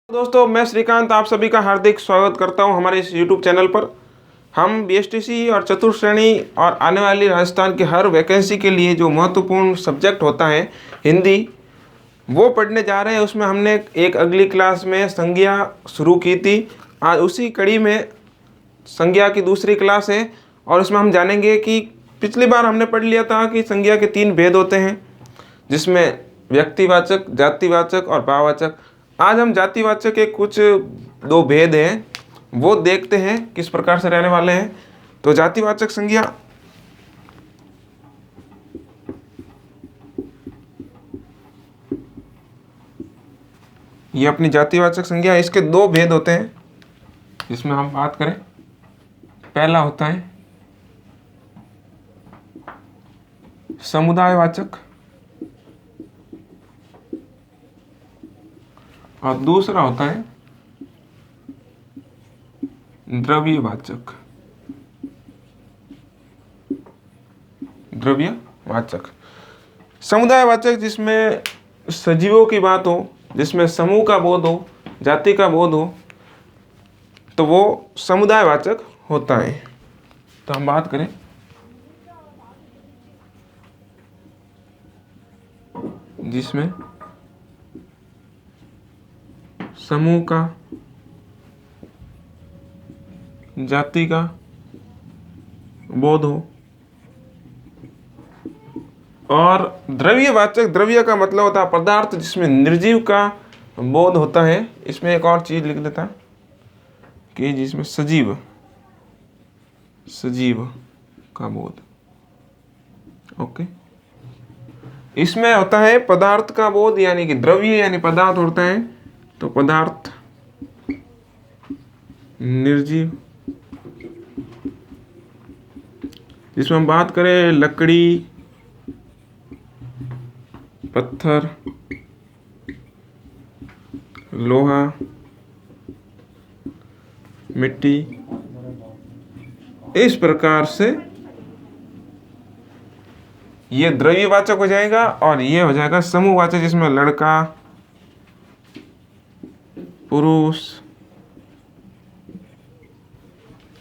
दोस्तों, मैं श्रीकांत आप सभी का हार्दिक स्वागत करता हूं हमारे इस YouTube चैनल पर। हम बीएसटीसी और चतुर्थ श्रेणी और आने वाली राजस्थान की हर वैकेंसी के लिए जो महत्वपूर्ण सब्जेक्ट होता है हिंदी, वो पढ़ने जा रहे हैं। उसमें हमने एक अगली क्लास में संज्ञा शुरू की थी। आज उसी कड़ी में संज्ञा की दूसरी क्लास है और उसमें हम जानेंगे कि पिछली बार हमने पढ़ लिया था कि संज्ञा के 3 भेद होते हैं, जिसमें व्यक्तिवाचक, जातिवाचक और भाववाचक। आज हम जातिवाचक के कुछ 2 भेद हैं, वो देखते हैं किस प्रकार से रहने वाले हैं। तो जातिवाचक संज्ञा, ये अपनी जातिवाचक संज्ञा, इसके 2 भेद होते हैं जिसमें हम बात करें। पहला होता है समुदायवाचक और दूसरा होता है द्रव्यवाचक। द्रव्यवाचक समुदायवाचक जिसमें सजीवों की बात हो, जिसमें समूह का बोध हो, जाति का बोध हो, तो वो समुदायवाचक होता है। तो हम बात करें जिसमें समूह का, जाति का बोध हो, और द्रव्यवाचक, द्रव्य का मतलब होता है पदार्थ, जिसमें निर्जीव का बोध होता है। इसमें एक और चीज लिख देता कि जिसमें सजीव का बोध। ओके, इसमें होता है पदार्थ का बोध, यानी कि द्रव्य यानी पदार्थ होता है, तो पदार्थ निर्जीव। जिसमें हम बात करें लकड़ी, पत्थर, लोहा, मिट्टी, इस प्रकार से ये द्रव्यवाचक हो जाएगा। और ये हो जाएगा समूहवाचक, जिसमें लड़का, पुरुष,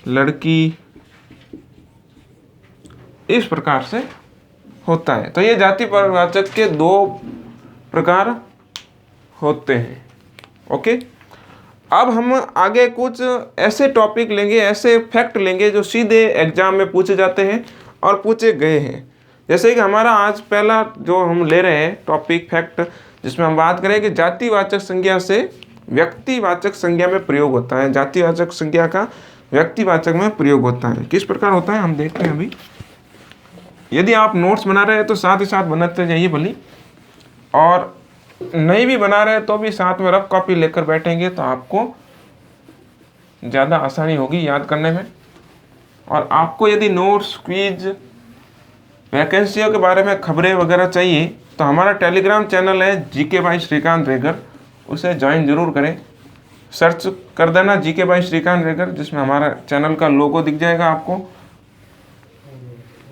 लड़की, इस प्रकार से होता है। तो ये जाति परवाचक के 2 प्रकार होते हैं। ओके, अब हम आगे कुछ ऐसे टॉपिक लेंगे, ऐसे फैक्ट लेंगे जो सीधे एग्जाम में पूछे जाते हैं और पूछे गए हैं। जैसे कि हमारा आज पहला जो हम ले रहे हैं टॉपिक फैक्ट, जिसमें हम बात करें कि जातिवाचक संज्ञा से व्यक्तिवाचक संज्ञा में प्रयोग होता है। जातिवाचक संज्ञा का व्यक्तिवाचक में प्रयोग होता है। किस प्रकार होता है हम देखते हैं अभी। यदि आप नोट्स बना रहे हैं तो साथ ही साथ बनाते जाइए भली, और नहीं भी बना रहे तो भी साथ में रफ कॉपी लेकर बैठेंगे तो आपको ज़्यादा आसानी होगी याद करने में। और आपको यदि नोट्स, क्विज, वैकेंसियों के बारे में खबरें वगैरह चाहिए तो हमारा टेलीग्राम चैनल है जीके बाई श्रीकांत रेगर, उसे ज्वाइन जरूर करें। सर्च कर देना जीके बाई श्रीकांत रेगर, जिसमें हमारा चैनल का लोगो दिख जाएगा। आपको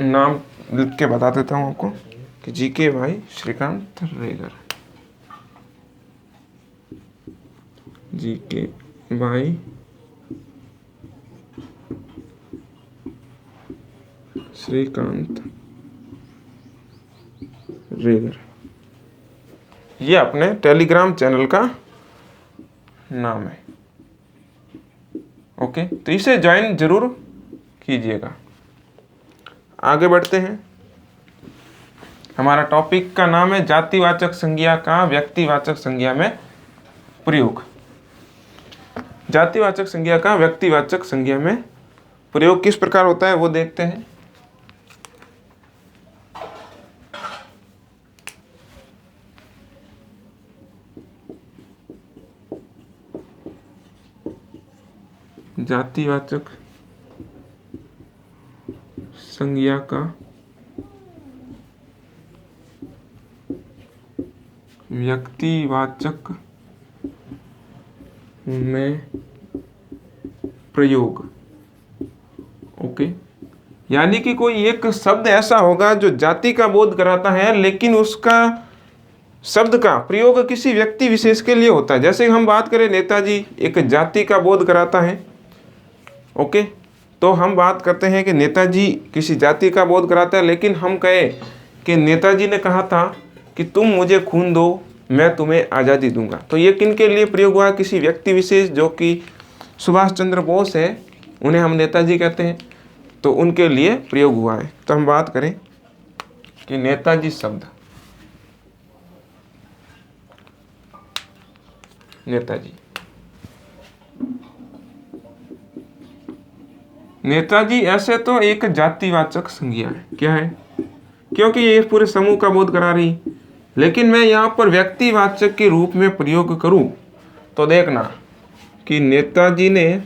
नाम लिख के बता देता हूँ आपको कि GK by Shrikant Regar, GK by Shrikant Regar, ये अपने टेलीग्राम चैनल का नाम है। ओके, तो इसे ज्वाइन जरूर कीजिएगा। आगे बढ़ते हैं। हमारा टॉपिक का नाम है जातिवाचक संज्ञा का व्यक्तिवाचक संज्ञा में प्रयोग। जातिवाचक संज्ञा का व्यक्तिवाचक संज्ञा में प्रयोग किस प्रकार होता है वो देखते हैं। जातिवाचक संज्ञा का व्यक्तिवाचक में प्रयोग। ओके, यानी कि कोई एक शब्द ऐसा होगा जो जाति का बोध कराता है, लेकिन उसका शब्द का प्रयोग किसी व्यक्ति विशेष के लिए होता है। जैसे हम बात करें नेताजी एक जाति का बोध कराता है, ओके, तो हम बात करते हैं कि नेताजी किसी जाति का बोध कराता है, लेकिन हम कहें कि नेताजी ने कहा था कि तुम मुझे खून दो मैं तुम्हें आज़ादी दूंगा, तो ये किन के लिए प्रयोग हुआ? किसी व्यक्ति विशेष जो कि सुभाष चंद्र बोस है, उन्हें हम नेताजी कहते हैं, तो उनके लिए प्रयोग हुआ है। तो हम बात करें कि नेताजी शब्द, नेताजी, नेताजी ऐसे तो एक जातिवाचक संज्ञा है, क्या है? क्योंकि ये पूरे समूह का बोध करा रही, लेकिन मैं यहाँ पर व्यक्तिवाचक के रूप में प्रयोग करूँ तो देखना कि नेताजी ने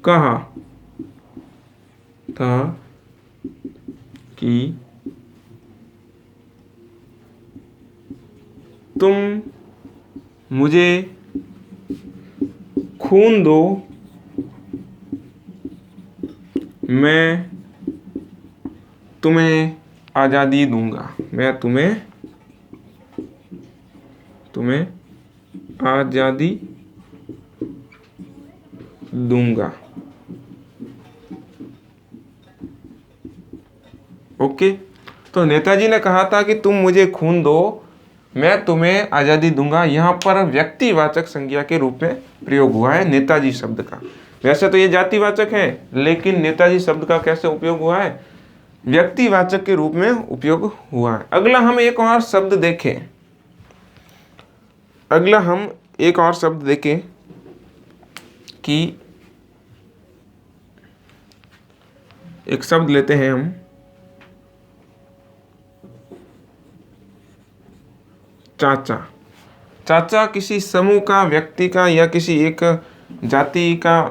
कहा था कि तुम मुझे खून दो मैं तुम्हें आज़ादी दूंगा, मैं तुम्हें आज़ादी दूंगा। ओके, तो नेताजी ने कहा था कि तुम मुझे खून दो मैं तुम्हें आज़ादी दूंगा, यहाँ पर व्यक्तिवाचक संज्ञा के रूप में प्रयोग हुआ है नेताजी शब्द का। वैसे तो ये जातिवाचक है, लेकिन नेताजी शब्द का कैसे उपयोग हुआ है? व्यक्तिवाचक के रूप में उपयोग हुआ है। अगला हम एक और शब्द देखें, कि एक शब्द लेते हैं हम, चाचा। चाचा किसी समूह का, व्यक्ति का या किसी एक जाति का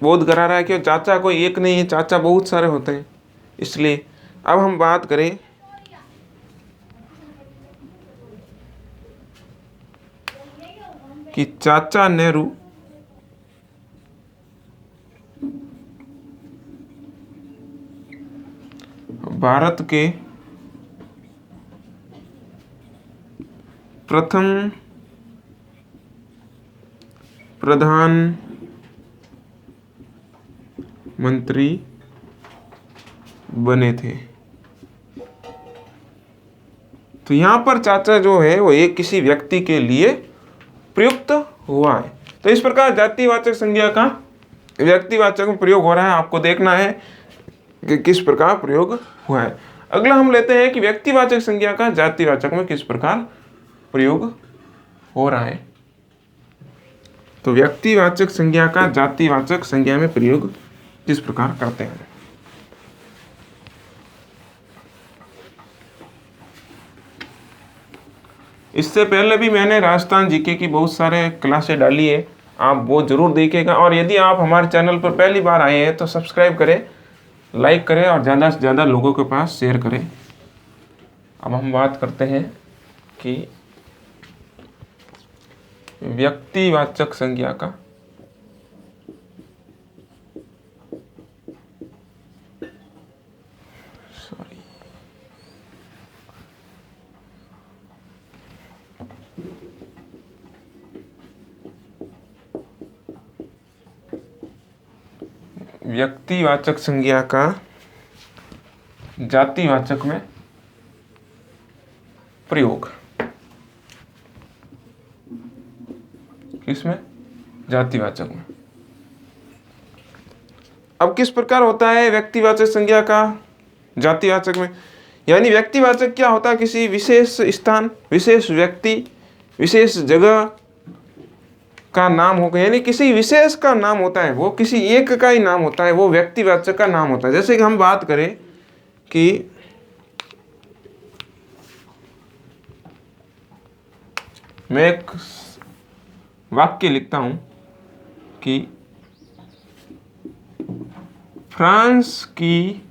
बोध करा रहा है कि चाचा कोई एक नहीं है, चाचा बहुत सारे होते हैं। इसलिए अब हम बात करें कि चाचा नेहरू भारत के प्रथम प्रधानमंत्री बने थे। तो यहाँ पर चाचा जो है वो एक किसी व्यक्ति के लिए प्रयुक्त हुआ है। तो इस प्रकार जातिवाचक संज्ञा का व्यक्तिवाचक में प्रयोग हो रहा है, आपको देखना है कि किस प्रकार प्रयोग हुआ है। अगला हम लेते हैं कि व्यक्तिवाचक संज्ञा का जातिवाचक में किस प्रकार प्रयोग हो रहा है। तो व्यक्तिवाचक संज्ञा का जातिवाचक संज्ञा में प्रयोग किस प्रकार करते हैं। इससे पहले भी मैंने राजस्थान जीके की बहुत सारे क्लासें डाली है, आप वो जरूर देखिएगा। और यदि आप हमारे चैनल पर पहली बार आए हैं तो सब्सक्राइब करें, लाइक करें और ज़्यादा से ज़्यादा लोगों के पास शेयर करें। अब हम बात करते हैं कि व्यक्तिवाचक संज्ञा का व्यक्तिवाचक संज्ञा का जातिवाचक में प्रयोग। किसमें? जातिवाचक में। अब किस प्रकार होता है व्यक्तिवाचक संज्ञा का जातिवाचक में? यानी व्यक्तिवाचक क्या होता है? किसी विशेष स्थान, विशेष व्यक्ति, विशेष जगह का नाम होगा, यानी किसी विशेष का नाम होता है, वो किसी एक का ही नाम होता है, वो व्यक्तिवाचक का नाम होता है। जैसे कि हम बात करें कि मैं एक वाक्य लिखता हूं कि फ्रांस की,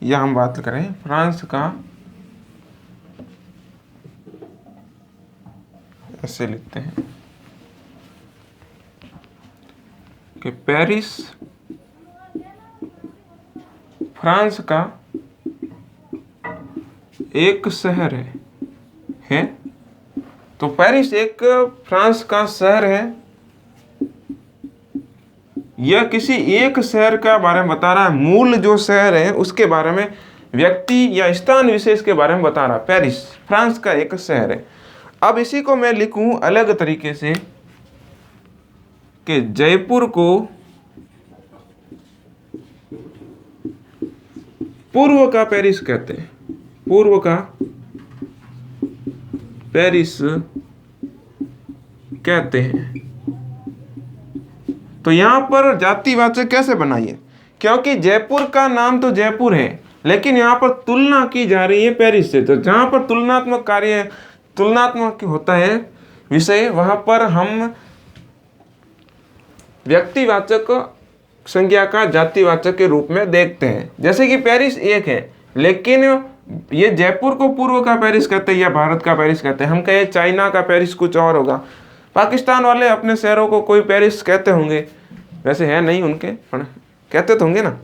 या हम बात करें फ्रांस का, ऐसे लिखते हैं कि पेरिस फ्रांस का एक शहर है। तो पेरिस एक फ्रांस का शहर है। यह किसी एक शहर का बारे में बता रहा है, मूल जो शहर है उसके बारे में, व्यक्ति या स्थान विशेष के बारे में बता रहा। पेरिस फ्रांस का एक शहर है। अब इसी को मैं लिखूं अलग तरीके से कि जयपुर को पूर्व का पेरिस कहते हैं। पूर्व का पेरिस कहते हैं। तो यहां पर जातिवाचक कैसे बनाइए, क्योंकि जयपुर का नाम तो जयपुर है, लेकिन यहां पर तुलना की जा रही है पेरिस से। तो जहां पर तुलनात्मक कार्य, तुलनात्मक होता है विषय, वहां पर हम व्यक्तिवाचक संज्ञा का जातिवाचक के रूप में देखते हैं। जैसे कि पेरिस एक है, लेकिन ये जयपुर को पूर्व का पेरिस कहते हैं या भारत का पेरिस कहते हैं। हम कहें चाइना का पेरिस कुछ और होगा। पाकिस्तान वाले अपने शहरों को कोई पेरिस कहते होंगे, वैसे है नहीं उनके, पर कहते तो होंगे ना।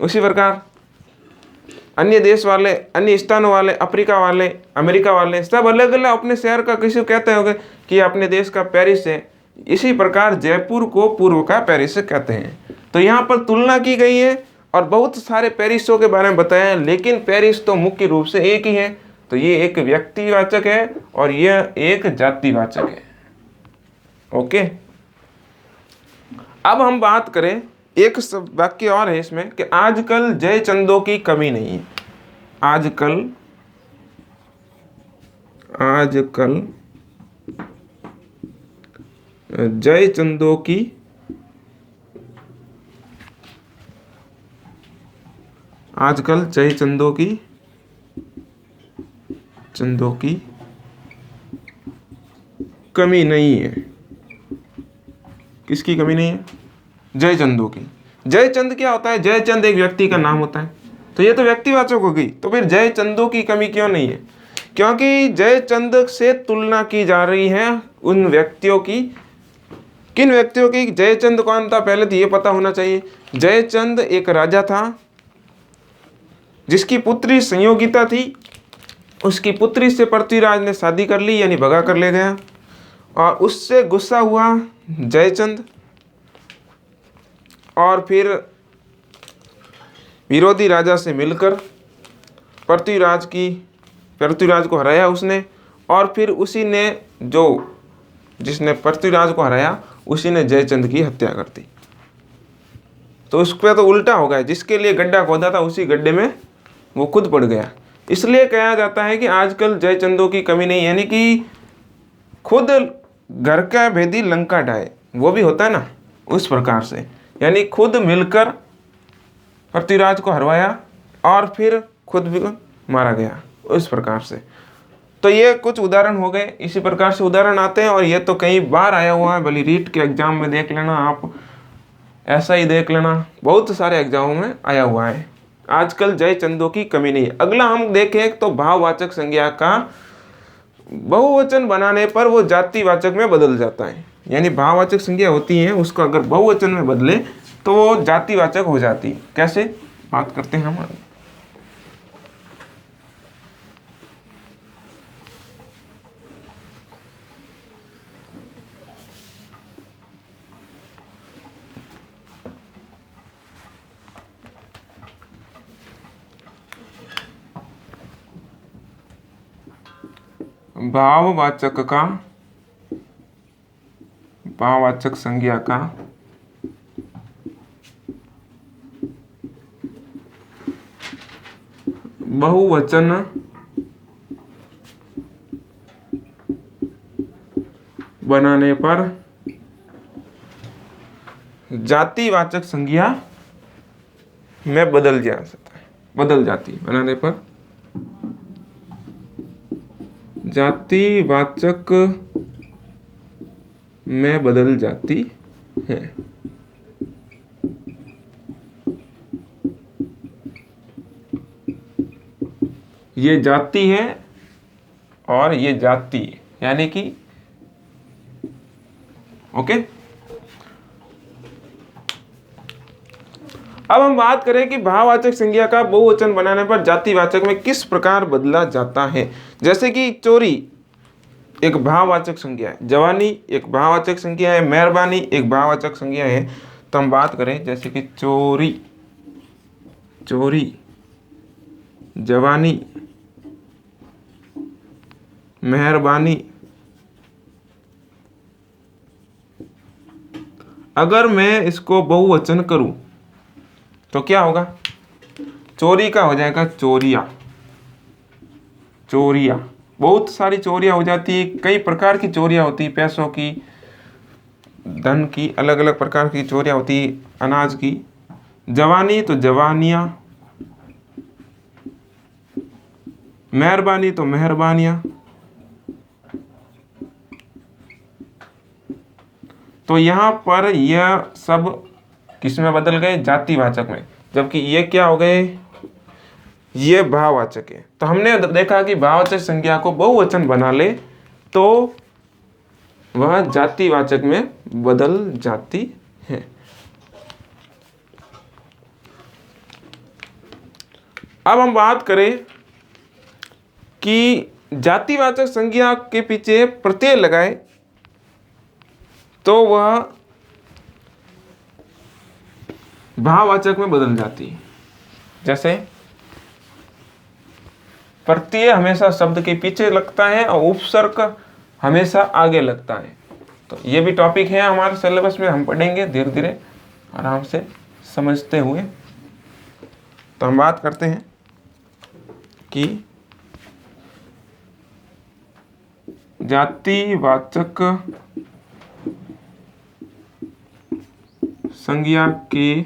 उसी प्रकार अन्य देश वाले, अन्य स्थानों वाले, अफ्रीका वाले, अमेरिका वाले, सब अलग अलग अपने शहर का किसी को कहते होंगे कि अपने देश का पेरिस है। इसी प्रकार जयपुर को पूर्व का पेरिस कहते हैं। तो यहाँ पर तुलना की गई है और बहुत सारे पेरिसों के बारे में बताया है, लेकिन पेरिस तो मुख्य रूप से एक ही है। तो ये एक व्यक्तिवाचक है और यह एक जातिवाचक है। ओके, अब हम बात करें, एक वाक्य और है इसमें कि आजकल जयचंदों की कमी नहीं है। आजकल जयचंदों की कमी नहीं है। किसकी कमी नहीं है? जयचंदों की। जयचंद क्या होता है? जयचंद एक व्यक्ति का नाम होता है। तो ये तो व्यक्तिवाचक हो गई। तो फिर जयचंदों की कमी क्यों नहीं है? क्योंकि जयचंद से तुलना की जा रही है उन व्यक्तियों की। किन व्यक्तियों की? जयचंद कौन था पहले तो ये पता होना चाहिए। जयचंद एक राजा था जिसकी पुत्री संयोगिता थी। उसकी पुत्री से पृथ्वीराज ने शादी कर ली, यानी भगा कर ले गया, और उससे गुस्सा हुआ जयचंद, और फिर विरोधी राजा से मिलकर पृथ्वीराज को हराया उसने। और फिर उसी ने, जिसने पृथ्वीराज को हराया, उसी ने जयचंद की हत्या कर दी। तो उस पर तो उल्टा हो गया, जिसके लिए गड्ढा खोदा था उसी गड्ढे में वो खुद पड़ गया। इसलिए कहा जाता है कि आजकल जयचंदों की कमी नहीं, यानी कि खुद घर का भेदी लंका ढाए, वो भी होता है ना, उस प्रकार से। यानी खुद मिलकर पृथ्वीराज को हरवाया और फिर खुद भी मारा गया, उस प्रकार से। तो ये कुछ उदाहरण हो गए। इसी प्रकार से उदाहरण आते हैं, और ये तो कई बार आया हुआ है। भली रीट के एग्जाम में देख लेना, आप ऐसा ही देख लेना, बहुत सारे एग्जामों में आया हुआ है। आजकल जयचंदों की कमी नहीं है। अगला हम देखें तो भाववाचक संज्ञा का बहुवचन बनाने पर वो जातिवाचक में बदल जाता है। यानी भाववाचक संज्ञा होती है, उसको अगर बहुवचन में बदले तो वो जातिवाचक हो जाती है। कैसे बात करते हैं हम? भाववाचक संज्ञा का बहुवचन बनाने पर जातिवाचक संज्ञा में बदल जाती है। बनाने पर जातिवाचक में बदल जाती है। ये जाति है और ये जाति, यानी कि ओके। अब हम बात करें कि भाववाचक संज्ञा का बहुवचन बनाने पर जातिवाचक में किस प्रकार बदला जाता है। जैसे कि चोरी एक भाववाचक संज्ञा है, जवानी एक भाववाचक संज्ञा है, मेहरबानी एक भाववाचक संज्ञा है। तो हम बात करें जैसे कि चोरी, चोरी, जवानी, मेहरबानी। अगर मैं इसको बहुवचन करूं तो क्या होगा, चोरी का हो जाएगा चोरिया, चोरिया। बहुत सारी चोरियां हो जाती है, कई प्रकार की चोरियां होती है, पैसों की, धन की, अलग अलग प्रकार की चोरियां होती है, अनाज की। जवानी तो जवानियां, मेहरबानी तो मेहरबानियां। तो यहाँ पर यह सब किस में बदल गए, जातिवाचक में, जबकि ये क्या हो गए, ये भाववाचक है। तो हमने देखा कि भाववाचक संज्ञा को बहुवचन बना ले तो वह जातिवाचक में बदल जाती है। अब हम बात करें कि जातिवाचक संज्ञा के पीछे प्रत्यय लगाए तो वह भाववाचक में बदल जाती है। जैसे प्रत्यय हमेशा शब्द के पीछे लगता है और उपसर्ग हमेशा आगे लगता है। तो ये भी टॉपिक है हमारे सिलेबस में, हम पढ़ेंगे धीरे धीरे आराम से समझते हुए। तो हम बात करते हैं कि जातिवाचक संज्ञा के